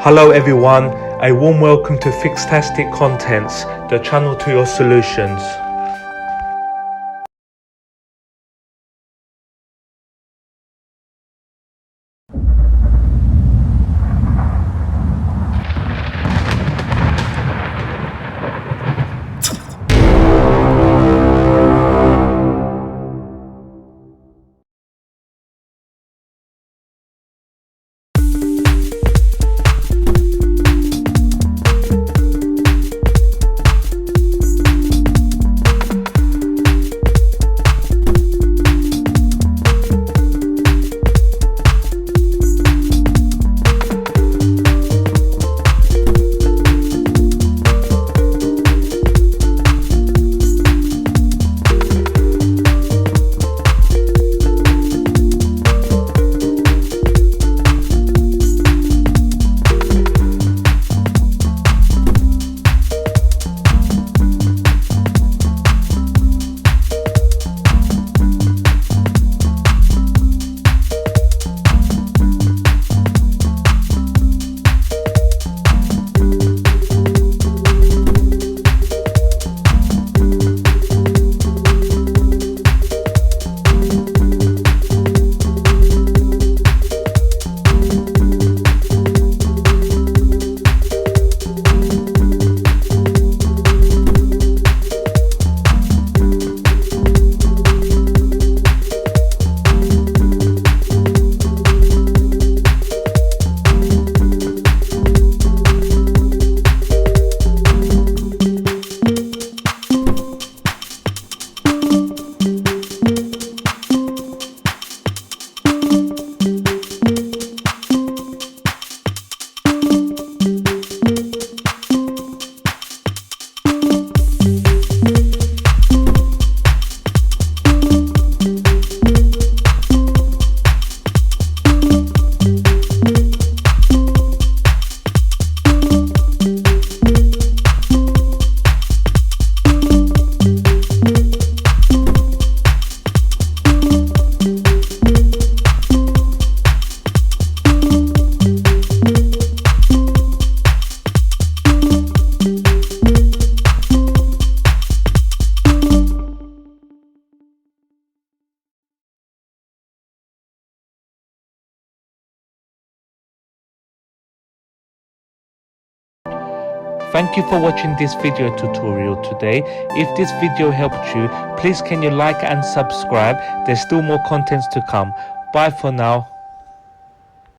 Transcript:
Hello everyone, a warm welcome to FIXtastic Contents, the channel to your solutions. Thank you for watching this video tutorial today. If this video helped you, please can you like and subscribe. There's still more contents to come. Bye for now.